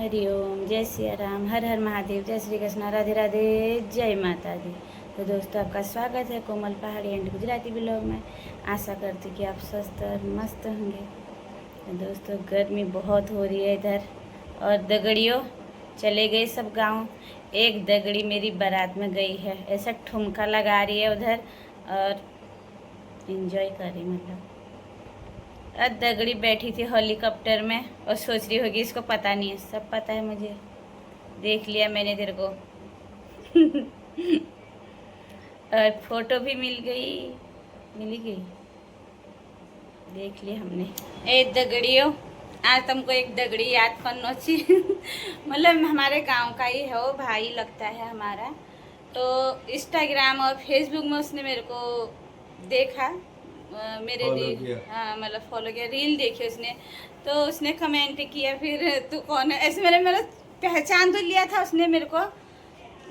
हरिओम, जय सिया राम, हर हर महादेव, जय श्री कृष्ण, राधे राधे, जय माता दी। तो दोस्तों, आपका स्वागत है कोमल पहाड़ी एंड गुजराती ब्लॉग में। आशा करती कि आप स्वस्थ और मस्त होंगे। तो दोस्तों, गर्मी बहुत हो रही है इधर, और दगड़ियों चले गए सब गांव। एक दगड़ी मेरी बारात में गई है, ऐसा ठुमका लगा रही है उधर और इंजॉय कर रही, मतलब दगड़ी बैठी थी हेलीकॉप्टर में और सोच रही होगी इसको पता नहीं है। सब पता है मुझे, देख लिया मैंने तेरे को। और फोटो भी मिल गई, देख ली हमने। ए दगड़ियों, आज तुमको एक दगड़ी याद करना चाहिए। मतलब हमारे गांव का ही है वो, भाई लगता है हमारा। तो इंस्टाग्राम और फेसबुक में उसने मेरे को देखा, मेरे रील, हाँ मतलब फॉलो किया, रील देखी उसने। तो उसने कमेंट किया, फिर तू कौन है ऐसे। मेरा पहचान तो लिया था उसने, मेरे को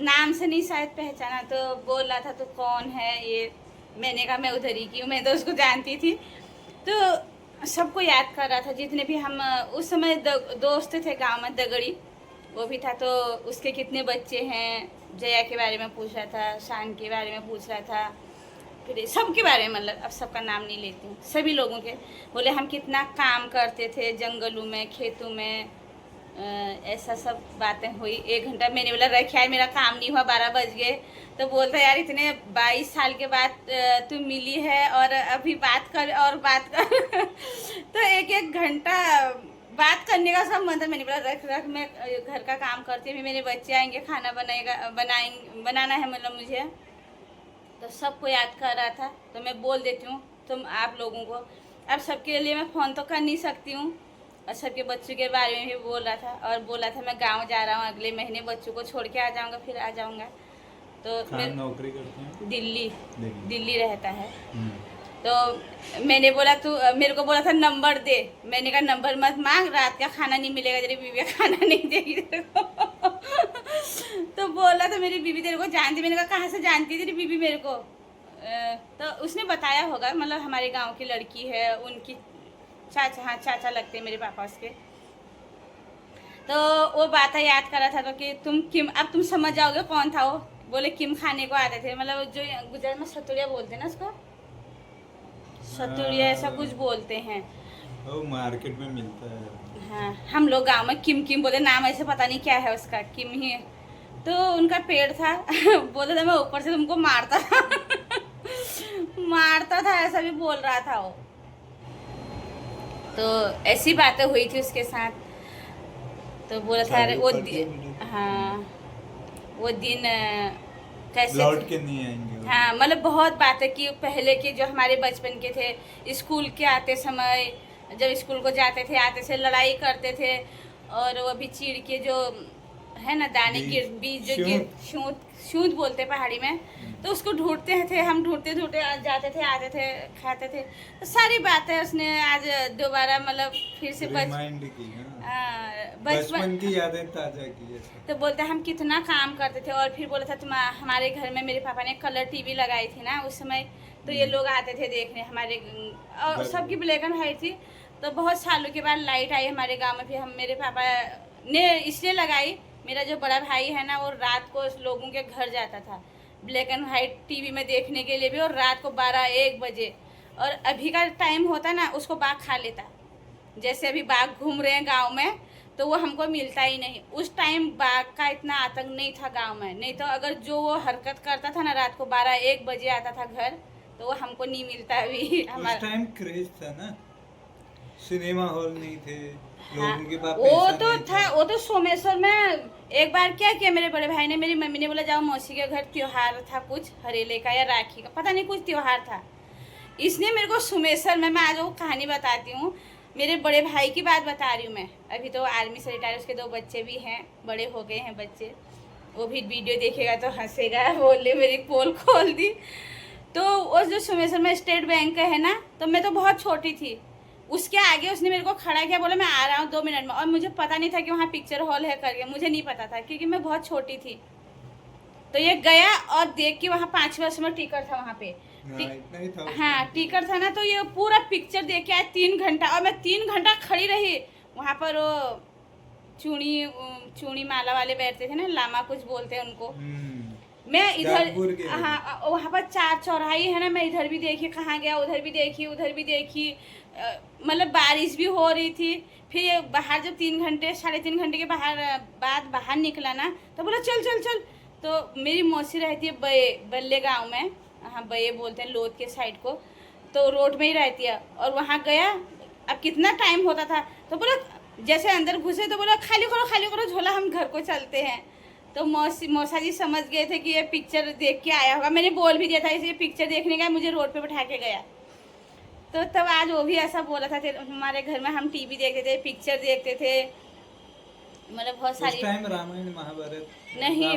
नाम से नहीं शायद पहचाना। तो बोल रहा था तू कौन है ये। मैंने कहा मैं उधर ही की हूँ, मैं तो उसको जानती थी। तो सबको याद कर रहा था, जितने भी हम उस समय दोस्त थे गांव में। दगड़ी वो भी था, तो उसके कितने बच्चे हैं, जया के बारे में पूछ रहा था, शान के बारे में पूछ रहा था, फिर सबके बारे में, मतलब अब सबका नाम नहीं लेती हूँ, सभी लोगों के। बोले हम कितना काम करते थे जंगलों में, खेतों में, ऐसा सब बातें हुई। 1 घंटा मैंने बोला रख यार, मेरा काम नहीं हुआ, 12 बज गए। तो बोलता यार इतने 22 साल के बाद तू मिली है और अभी बात कर और बात कर। तो 1-1 घंटा बात करने का सब मतलब। मैंने बोला रख रख, मैं घर का काम करती हूँ, मेरे बच्चे आएंगे, खाना बनाना है मतलब मुझे। तो सबको याद कर रहा था, तो मैं बोल देती हूँ तुम आप लोगों को। अब सबके लिए मैं फ़ोन तो कर नहीं सकती हूँ, और सबके बच्चों के बारे में भी बोल रहा था। और बोला था मैं गांव जा रहा हूँ अगले महीने, बच्चों को छोड़ के आ जाऊँगा, फिर आ जाऊँगा। तो मैं नौकरी करते हैं दिल्ली रहता है। तो मैंने बोला तू मेरे को बोला था नंबर दे। मैंने कहा नंबर मत मांग, रात का खाना नहीं मिलेगा, तेरी बीवी खाना नहीं देगी तेरे को। तो बोला था मेरी बीवी तेरे को जानती। मैंने कहा कहाँ से जानती है तेरी बीवी मेरे को। तो उसने बताया होगा, मतलब हमारे गांव की लड़की है, उनकी चाचा, हाँ चाचा लगते हैं मेरे पापा उसके। तो वो बात याद कर रहा था, तो कि तुम किम, अब तुम समझ जाओगे कौन था वो। बोले किम खाने को आते थे, मतलब जो गुजरात में सतुड़िया बोलते हैं ना उसको, सतुड़िया ऐसा कुछ बोलते हैं। वो मार्केट में मिलता है। हाँ, हम लोग गांव में किम किम बोलते, नाम ऐसे पता नहीं क्या है उसका, किम ही है। तो उनका पेड़ था। बोलता था मैं ऊपर से तुमको मारता था। मारता था, ऐसा भी बोल रहा था वो। तो ऐसी बातें हुई थी उसके साथ। तो बोला था अरे वो हाँ वो दिन कैसे लौट के नहीं आएंगे। हाँ मतलब बहुत बातें की पहले की, जो हमारे बचपन के थे। स्कूल के आते समय, जब स्कूल को जाते थे, आते से लड़ाई करते थे। और वो भी चीड़ के जो है ना, दाने गिर बीज जो गिर, शूंद बोलते पहाड़ी में। तो उसको ढूंढते थे हम, ढूंढते ढूंढते जाते थे, आते थे, खाते थे। तो सारी बातें उसने आज दोबारा मतलब फिर से बचपन की यादें ताजा की है। तो बोलते हम कितना काम करते थे। और फिर बोला था तुम हमारे घर में, मेरे पापा ने कलर टीवी लगाई थी ना उस समय। तो ये लोग आते थे देखने हमारे, और सबकी ब्लैक एंड वाइट थी। तो बहुत सालों के बाद लाइट आई हमारे गांव में। फिर हम, मेरे पापा ने इसलिए लगाई, मेरा जो बड़ा भाई है ना, वो रात को लोगों के घर जाता था ब्लैक एंड वाइट टीवी में देखने के लिए भी, और रात को 12-1 बजे। और अभी का टाइम होता ना, उसको बाघ खा लेता। जैसे अभी बाघ घूम रहे हैं गांव में, तो वो हमको मिलता ही नहीं। उस टाइम बाघ का इतना आतंक नहीं था गांव में। नहीं तो अगर जो वो हरकत करता था ना, रात को 12-1 बजे आता था घर, तो वो हमको नहीं मिलता अभी। उस टाइम क्रेज था ना, सिनेमा हॉल नहीं थे, हाँ, लोगों के पास वो पैसा तो नहीं था। वो तो सोमेश्वर में एक बार क्या किया मेरे बड़े भाई ने, मेरी मम्मी ने बोला जाओ मौसी के घर, त्योहार था कुछ हरेले का या राखी का, पता नहीं कुछ त्योहार था। इसने मेरे को सोमेश्वर में, मैं आज वो कहानी बताती हूँ, मेरे बड़े भाई की बात बता रही हूँ मैं। अभी तो आर्मी से रिटायर, उसके 2 बच्चे भी हैं, बड़े हो गए हैं बच्चे। वो भी वीडियो देखेगा तो हंसेगा, बोले मेरी पोल खोल दी। तो उस जो सोमेश्वर में स्टेट बैंक है ना, तो मैं तो बहुत छोटी थी। उसके आगे उसने मेरे को खड़ा किया, बोला मैं आ रहा हूँ 2 मिनट में। और मुझे पता नहीं था कि वहाँ पिक्चर हॉल है करके, मुझे नहीं पता था क्योंकि मैं बहुत छोटी थी। तो ये गया और देख के, वहाँ 5 वर्ष में टिकट था वहाँ पे। हाँ टिकट था ना, तो ये पूरा पिक्चर देख के आया 3 घंटा। और मैं 3 घंटा खड़ी रही वहाँ पर। वो चूड़ी माला वाले बैठते थे ना, लामा कुछ बोलते हैं उनको। मैं जागपुर के इधर, हाँ वहाँ पर 4 चौराहे है ना, मैं इधर भी देखी, कहाँ गया, उधर भी देखी, उधर भी देखी। मतलब बारिश भी हो रही थी। फिर ये बाहर जब 3 घंटे 3.5 घंटे के बाद बाहर निकला ना, तो बोला चल चल चल। तो मेरी मौसी रहती है बल्ले गांव में, हाँ बये बोलते हैं लोध के साइड को, तो रोड में ही रहती है। और वहाँ गया, अब कितना टाइम होता था, तो बोला जैसे अंदर घुसे तो बोला खाली करो झोला, हम घर को चलते हैं। तो मौसा जी समझ गए थे कि ये पिक्चर देख के आया होगा। मैंने बोल भी दिया था इसे पिक्चर देखने का, मुझे रोड पे बैठा के गया। तो तब आज वो भी ऐसा बोला था, हमारे घर में हम टीवी देखते थे, पिक्चर देखते थे, मतलब बहुत सारी। उस टाइम रामायण महाभारत नहीं,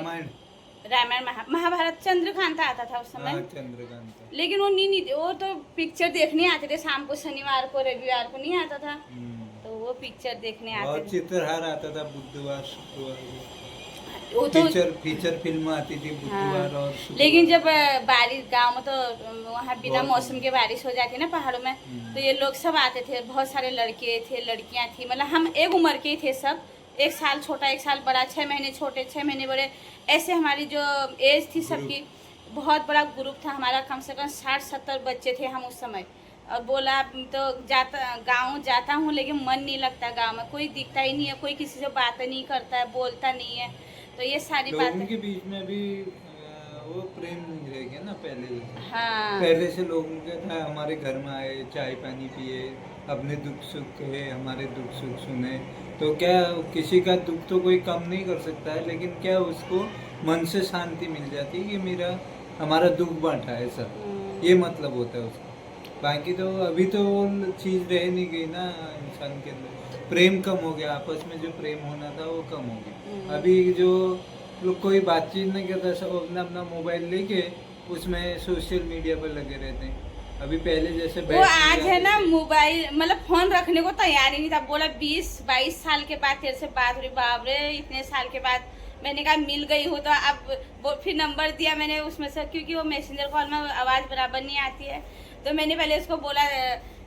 रामायण महाभारत चंद्रकांता आता था उस समय। चंद्रकांता, लेकिन वो नहीं, वो तो पिक्चर देखने आते थे शाम को, शनिवार को रविवार को नहीं आता था, तो वो पिक्चर देखने आते थे। चित्रहार आता था बुधवार शुक्रवार को, वो तो फीचर फिल्म आती थी बुधवार और शुक्रवार। लेकिन जब बारिश गांव में, तो वहाँ बिना मौसम के बारिश हो जाती है ना पहाड़ों में, तो ये लोग सब आते थे, बहुत सारे लड़के थे, लड़कियां थी, मतलब हम एक उम्र के ही थे सब, 1 साल छोटा 1 साल बड़ा, 6 महीने छोटे 6 महीने बड़े, ऐसे हमारी जो एज थी सबकी। बहुत बड़ा ग्रुप था हमारा, कम से कम 60-70 बच्चे थे हम उस समय। और बोला तो गाँव जाता हूँ, लेकिन मन नहीं लगता गाँव में, कोई दिखता ही नहीं है, कोई किसी से बात नहीं करता है, बोलता नहीं है। तो ये सारी बातें लोगों के बीच में भी वो प्रेम नहीं रह गया ना पहले जैसे। हाँ, पहले से लोगों के था, हमारे घर में आए, चाय पानी पिए, अपने दुख सुख कहे, हमारे दुख सुख सुने। तो क्या किसी का दुख तो कोई कम नहीं कर सकता है, लेकिन क्या उसको मन से शांति मिल जाती है कि हमारा दुख बांटा है सब, ये मतलब होता है उसका। बाकी तो अभी तो वो चीज़ रह नहीं गई ना इंसान के अंदर, प्रेम कम हो गया, आपस में जो प्रेम होना था वो कम हो गया। अभी जो लोग कोई बातचीत नहीं करता, सब अपना अपना मोबाइल लेके उसमें सोशल मीडिया पर लगे रहते हैं। अभी पहले जैसे वो आज है ना मोबाइल, मतलब फोन रखने को तैयार ही नहीं था। बोला 20-22 साल के बाद तेरे से बात हुई, बाप रे इतने साल के बाद। मैंने कहा मिल गई हो तो अब वो फिर नंबर दिया मैंने उसमें से, क्योंकि वो मैसेंजर कॉल में आवाज़ बराबर नहीं आती है। तो मैंने पहले उसको बोला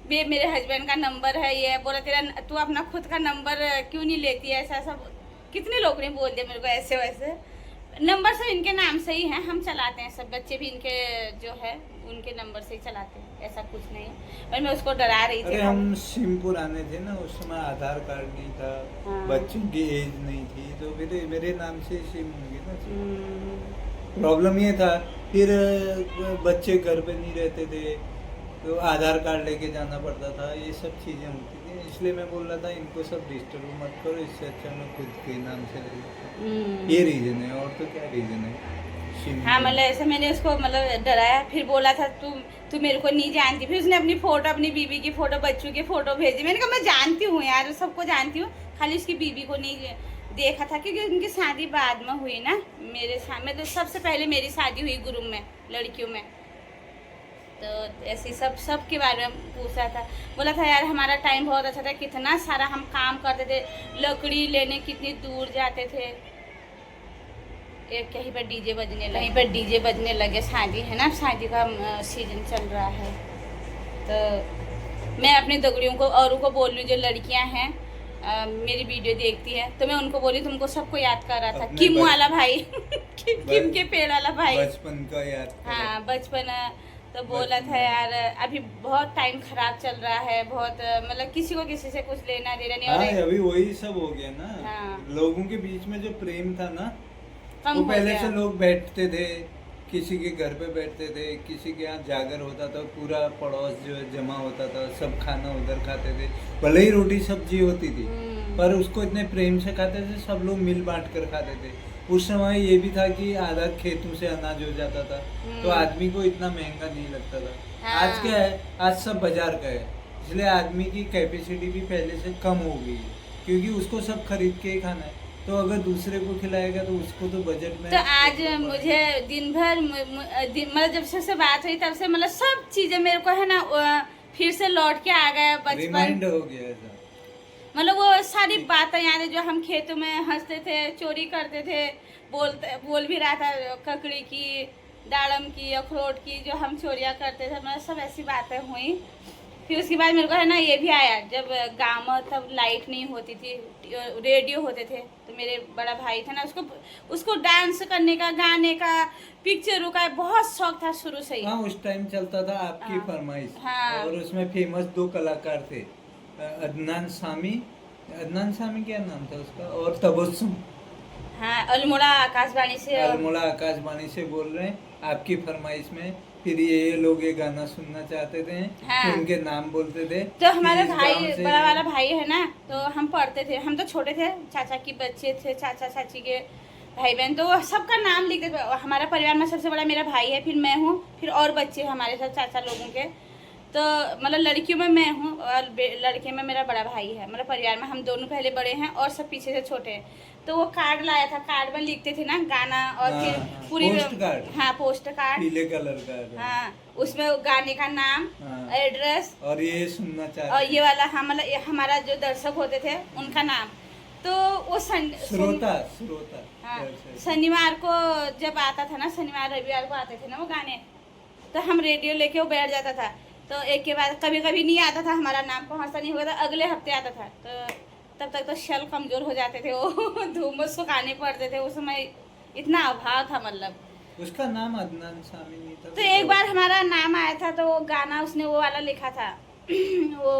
मेरे हस्बैंड का नंबर है ये, बोला तेरा तू अपना खुद का नंबर क्यों नहीं लेती है, ऐसा सब कितने लोग ने बोल दिया मेरे को ऐसे वैसे। नंबर सब इनके नाम से ही हैं, हम चलाते हैं, सब बच्चे भी इनके जो है उनके नंबर से ही चलाते हैं, ऐसा कुछ नहीं है। और मैं उसको डरा रही थी। हम सिम पुराने थे ना, उस समय आधार कार्ड नहीं था, हाँ। बच्चों की एज नहीं थी, तो मेरे नाम से सिम होंगे ना। प्रॉब्लम ये था, फिर बच्चे घर पे नहीं रहते थे, तो आधार कार्ड लेके जाना पड़ता था, ये सब चीज़ें होती थी। इसलिए मैं बोल रहा था इनको सब डिस्टर्ब मत करो, इससे अच्छा मैं खुद के नाम से ले लेता हूं। ये रीजन है, और तो क्या रीजन है। हाँ, मतलब ऐसे मैंने उसको मतलब डराया, फिर बोला था तू मेरे को नहीं जानती। फिर उसने अपनी फोटो, अपनी बीबी की फोटो, बच्चों की फोटो भेजी। मैंने कहा मैं जानती हूँ यार, सबको जानती हूँ, खाली उसकी बीबी को नहीं देखा था, क्योंकि उनकी शादी बाद में हुई ना मेरे साथ। मतलब सबसे पहले मेरी शादी हुई गुरुम में, लड़कियों में। तो ऐसे सब के बारे में पूछ रहा था। बोला था यार हमारा टाइम बहुत अच्छा था, कितना सारा हम काम करते थे, लकड़ी लेने कितनी दूर जाते थे। एक कहीं पर डीजे बजने लगे, शादी है ना, शादी का सीजन चल रहा है। तो मैं अपनी दगड़ियों को औरों को बोल रही हूँ, जो लड़कियां हैं मेरी वीडियो देखती है, तो मैं उनको बोली तुमको सबको याद कर रहा था, किम वाला भाई किम के पेड़ वाला भाई, बचपन का याद। हाँ बचपन। तो बोला था यार अभी बहुत टाइम खराब चल रहा है, बहुत मतलब किसी को किसी से कुछ लेना देना नहीं। हाँ, अभी वही सब हो गया ना। हाँ। लोगों के बीच में जो प्रेम था ना, कम वो हो पहले गया। से लोग बैठते थे, किसी के घर पे बैठते थे, किसी के यहाँ जागर होता था, पूरा पड़ोस जो जमा होता था, सब खाना उधर खाते थे, भले ही रोटी सब्जी होती थी, पर उसको इतने प्रेम से खाते थे, सब लोग मिल बांट कर खाते थे। उस समय ये भी था कि आधा खेतों से अनाज हो जाता था, तो आदमी को इतना महंगा नहीं लगता था। हाँ। आज क्या है, आज सब बाजार का है, इसलिए आदमी की कैपेसिटी भी पहले से कम हो गई है, क्योंकि उसको सब खरीद के ही खाना है। तो अगर दूसरे को खिलाएगा तो उसको तो बजट में। तो आज मुझे दिन भर मतलब जब से बात हुई तब से मतलब सब चीजें मेरे को है ना फिर से लौट के आ गया, बचपन रिमाइंड हो गया ऐसा। मतलब वो सारी बातें याद है जो हम खेतों में हंसते थे, चोरी करते थे, बोल भी रहा था ककड़ी की, दाड़म की, अखरोट की, जो हम चोरियां करते थे, मतलब सब ऐसी बातें हुई। फिर उसके बाद मेरे को है ना ये भी आया, जब गाँव में तब लाइट नहीं होती थी, रेडियो होते थे, तो मेरे बड़ा भाई था ना, उसको डांस करने का, गाने का, पिक्चरों का बहुत शौक था शुरू से ही। हाँ, उस टाइम चलता था आपकी हाँ, फरमाइश। हाँ। और उसमें फेमस 2 कलाकार थे, अदनान सामी, अदनान सामी क्या नाम था उसका, और तबस्सुम। हाँ, अल्मोड़ा आकाशवाणी से। अल्मोड़ा आकाशवाणी से बोल रहे हैं आपकी फरमाइश में। फिर ये लोग ये गाना सुनना चाहते थे, हाँ। तो उनके नाम बोलते थे। तो हमारा कि इस भाई, गाँव से- बड़ा वाला भाई है ना, तो हम पढ़ते थे, हम तो छोटे थे, चाचा की बच्चे थे, चाचा चाची के भाई बहन, तो वो सबका नाम लिखते थे। हमारा परिवार में सबसे बड़ा मेरा भाई है, फिर मैं हूँ, फिर और बच्चे हमारे साथ चाचा लोगों के। तो मतलब लड़कियों में मैं हूँ और लड़के में मेरा बड़ा भाई है। मतलब परिवार में हम दोनों पहले बड़े हैं और सब पीछे से छोटे हैं। तो वो कार्ड लाया था, कार्ड में लिखते थे ना गाना, और हाँ, फिर हाँ, पूरी पोस्ट कार्ड। हाँ, पोस्ट कार्ड, पीले कलर का। हाँ, उसमें गाने का नाम, हाँ। एड्रेस, और ये सुनना और चाहते ये वाला हाँ, मतलब हमारा जो दर्शक होते थे उनका नाम। तो वो श्रोता। हाँ, दर्शक। शनिवार को जब आता था ना, शनिवार रविवार को आते थे ना वो गाने, तो हम रेडियो लेके वो बैठ जाता था। तो एक के बाद कभी कभी नहीं आता था हमारा नाम, पहुँचता नहीं हुआ था, अगले हफ्ते आता था। तो तब तक तो शल कमजोर हो जाते थे वो धूम में सुखाने पड़ते थे, उस समय इतना अभाव था मतलब। उसका नाम अदनान सामी नहीं था। तो एक बार हमारा नाम आया था, तो वो गाना उसने वो वाला लिखा था वो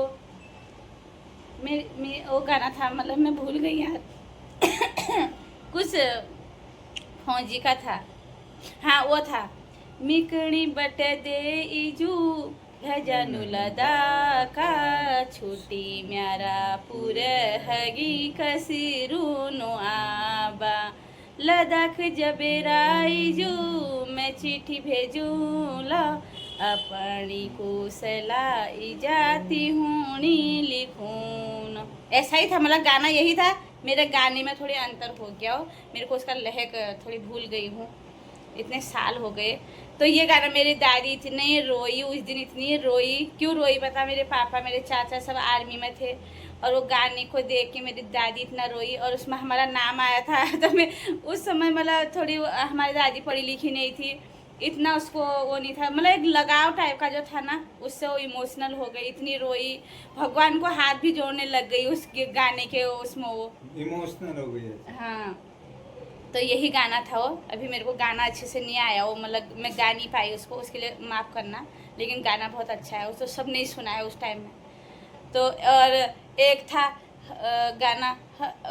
वो गाना था, मतलब मैं भूल गई यार कुछ फौजी का था। हाँ, वो था, मिकणी बट दे इजू भजनु लदा का छुट्टी म्यारा पूर हगी कसिरुनो आबा लदाख जबेराइजू मैं चिट्ठी भेजूला अपनी कुशला जाती हूँ लिखून। ऐसा ही था, मतलब गाना यही था। मेरे गाने में थोड़ी अंतर हो गया हो, मेरे को उसका लहक थोड़ी भूल गई हूँ, इतने साल हो गए। तो ये गाना मेरी दादी इतनी रोई उस दिन, इतनी रोई, क्यों रोई पता, मेरे पापा मेरे चाचा सब आर्मी में थे, और वो गाने को देख के मेरी दादी इतना रोई, और उसमें हमारा नाम आया था तो मैं उस समय मतलब थोड़ी, हमारी दादी पढ़ी लिखी नहीं थी, इतना उसको वो नहीं था, मतलब एक लगाव टाइप का जो था ना, उससे वो इमोशनल हो गई, इतनी रोई, भगवान को हाथ भी जोड़ने लग गई उस गाने के उसमें, वो इमोशनल हो गई। हाँ। तो यही गाना था वो। अभी मेरे को गाना अच्छे से नहीं आया, वो मतलब मैं गा नहीं पाई उसको, उसके लिए माफ़ करना, लेकिन गाना बहुत अच्छा है, वो तो सब नहीं सुना है उस टाइम में। तो और एक था गाना,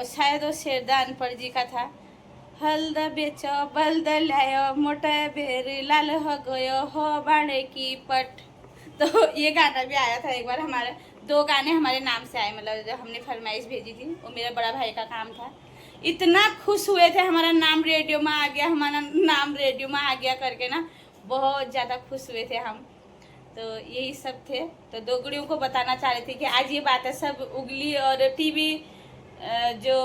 शायद वो शेरदान पर जी का था, हल्द बेचो बल्द लायो मोटा बेर लाल हो गयो हो बाणे की पट। तो ये गाना भी आया था एक बार हमारे, 2 गाने हमारे नाम से आए, मतलब जब हमने फरमाइश भेजी थी, वो मेरा बड़ा भाई का काम था। इतना खुश हुए थे, हमारा नाम रेडियो में आ गया, हमारा नाम रेडियो में आ गया करके ना, बहुत ज़्यादा खुश हुए थे हम। तो यही सब थे। तो दोगड़ियों को बताना चाह रहे थे कि आज ये बातें सब उगली, और टीवी जो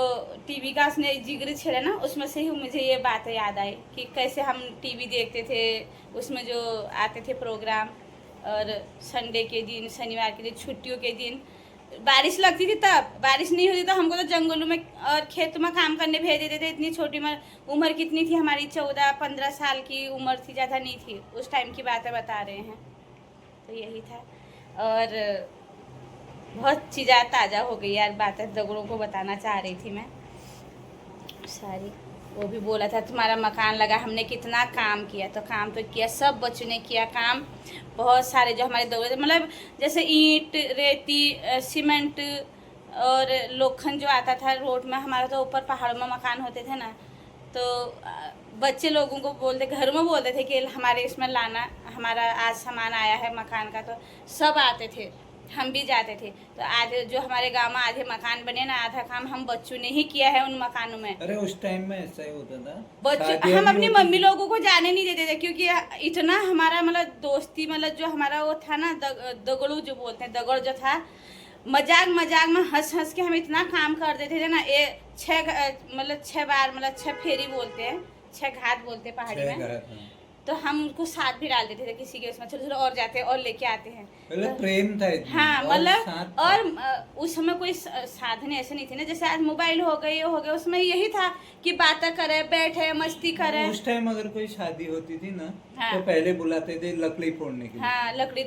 टीवी का उसने जिक्र छेड़ा ना, उसमें से ही मुझे ये बातें याद आई कि कैसे हम टीवी देखते थे, उसमें जो आते थे प्रोग्राम, और संडे के दिन, शनिवार के दिन, छुट्टियों के दिन बारिश लगती थी, तब बारिश नहीं होती तो हमको तो जंगलों में और खेत में काम करने भेज देते थे। इतनी छोटी उम्र कितनी थी हमारी, 14-15 साल की उम्र थी, ज़्यादा नहीं थी, उस टाइम की बातें बता रहे हैं। तो यही था, और बहुत चीज़ें ताज़ा हो गई यार, बातें दगड़ों को बताना चाह रही थी मैं सारी। वो भी बोला था तुम्हारा मकान लगा, हमने कितना काम किया, तो काम तो किया, सब बच्चों ने किया काम, बहुत सारे जो हमारे दौरे, मतलब जैसे ईंट, रेती, सीमेंट और लोखंड जो आता था रोड में, हमारा तो ऊपर पहाड़ों में मकान होते थे ना, तो बच्चे लोगों को बोलते, घर में बोलते थे कि हमारे इसमें लाना, हमारा आज सामान आया है मकान का, तो सब आते थे, हम भी जाते थे। तो आधे जो हमारे गांव में आधे मकान बने ना, आधा काम हम बच्चों ने ही किया है उन मकानों में। अरे उस टाइम में ऐसा ही होता था, बच्चों, हम अपनी मम्मी लोगों को जाने नहीं देते थे, क्योंकि इतना हमारा मतलब दोस्ती, मतलब जो हमारा वो था ना, दगड़ू जो बोलते हैं, दगड़ जो था, मजाक मजाक में हंस हंस के हम इतना काम कर देते थे ना। 6 बार, मतलब 6 फेरी बोलते हैं, 6 घाट बोलते हैं पहाड़ी में। तो हम उनको साथ भी डाल देते थे किसी के उसमें, चलो चलो और जाते हैं और लेके आते हैं। मतलब प्रेम था इतना, हाँ और मतलब साथ था। और उस समय कोई साधन ऐसे नहीं थे ना, जैसे आज मोबाइल हो गए, ये हो गया, उसमें यही था कि बातें करे, बैठे, मस्ती करे। उस टाइम अगर कोई शादी होती थी ना, हाँ। तो पहले बुलाते थे लकड़ी फोड़ने के लिए। हाँ लकड़ी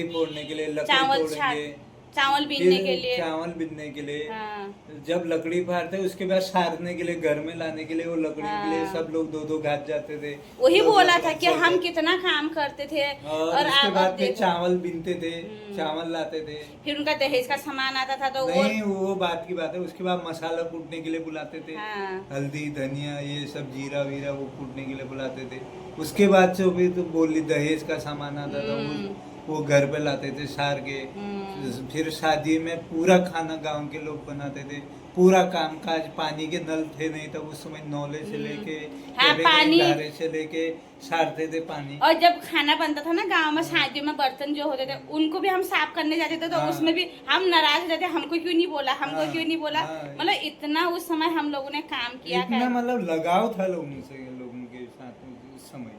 फोड़ने के लिए, लकड़ी चावल तोड़ेंगे, चावल बीनने के फिर लिए। चावल बीनने के लिए। हाँ जब लकड़ी फाड़ते उसके बाद सारने के लिए, घर में लाने के लिए, वो लकड़ी के लिए हाँ। सब लोग दो दो घाट जाते थे। वही लोग बोला लकड़ी था कि फोड़ते। हम कितना काम करते थे। और उसके अब बाद फिर देखो, चावल बीनते थे, चावल लाते थे। फिर उनका दहेज का सामान आता था तो नहीं, वो बात की बात है। उसके बाद मसाला कूटने के लिए बुलाते थे। हाँ हल्दी, धनिया, ये सब जीरा वीरा वो कूटने के लिए बुलाते थे। उसके बाद से भी तो बोली दहेज का सामान आता था, वो घर पे लाते थे सार के। फिर शादी में पूरा खाना गांव के लोग बनाते थे, पूरा काम काज। पानी के नल थे नहीं, तब उस समय नौले से लेके हाँ, पानी धारे से लेके सारते थे पानी। और जब खाना बनता था ना गांव में, शादियों में बर्तन जो होते थे उनको भी हम साफ करने जाते थे, तो हाँ। उसमें भी हम नाराज हो जाते, हमको क्यों नहीं बोला, हमको हाँ, क्यों नहीं बोला। हाँ। मतलब इतना उस समय हम लोगों ने काम किया इतना मतलब लगाव था लोगों से, लोगों के साथ उस समय।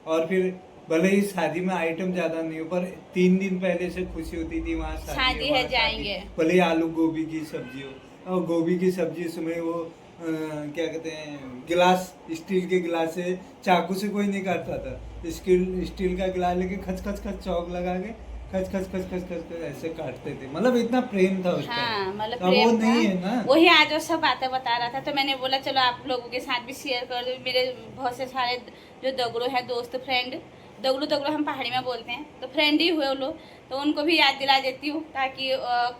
और फिर भले ही शादी में आइटम ज्यादा नहीं हो, पर 3 दिन पहले से खुशी होती थी, वहाँ शादी है, जाएंगे। भले ही आलू गोभी की सब्जी हो, और गोभी की सब्जी उसमें वो क्या कहते हैं, गिलास, स्टील के गिलास से, चाकू से कोई नहीं काटता था। स्टील का गिलास लेके खच खच खच चौक लगा के खच खच खच खच खच खच ऐसे काटते थे। मतलब इतना प्रेम था उसका। हाँ मतलब अब वो प्रेम नहीं है था। ना। वही आज वो सब बातें बता रहा था, तो मैंने बोला चलो आप लोगों के साथ भी शेयर कर दो। मेरे बहुत से सारे जो दगड़ू है, दोस्त, फ्रेंड, दगड़ू हम पहाड़ी में बोलते हैं, तो फ्रेंड ही हुए वो लोग, तो उनको भी याद दिला देती हूँ, ताकि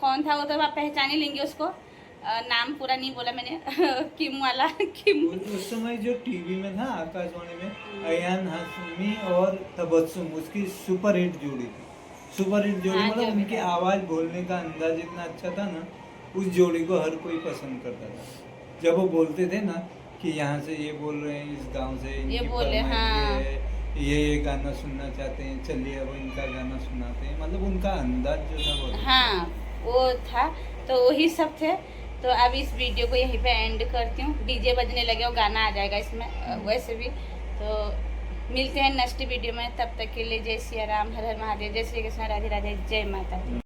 कौन था वो तो आप पहचान ही लेंगे उसको। नाम पूरा नहीं बोला मैंने किम वाला किम। उस समय जो टीवी में था आकाशवाणी में, अयान हाशमी और तबस्सुम, उसकी सुपर हिट जोड़ी थी। सुपर हिट जोड़ी हाँ, मतलब जो भी उनकी था। आवाज, बोलने का अंदाज इतना अच्छा था ना, उस जोड़ी को हर कोई पसंद करता था। जब वो बोलते थे ना कि यहाँ से ये बोल रहे हैं, इस गांव से इनकी बोले, फरमाइश हाँ। ये है, ये गाना सुनना चाहते हैं, चलिए अब इनका गाना सुनाते हैं। मतलब उनका अंदाज जो था वो, हाँ वो था। तो वही सब थे। तो अब इस वीडियो को यहीं पे एंड करती हूँ। डीजे बजने लगे, वो गाना आ जाएगा इसमें वैसे भी। तो मिलते हैं नेक्स्ट वीडियो में, तब तक के लिए जय सिया राम, हर हर महादेव, जय श्री कृष्ण, राधे राधे, जय माता दी।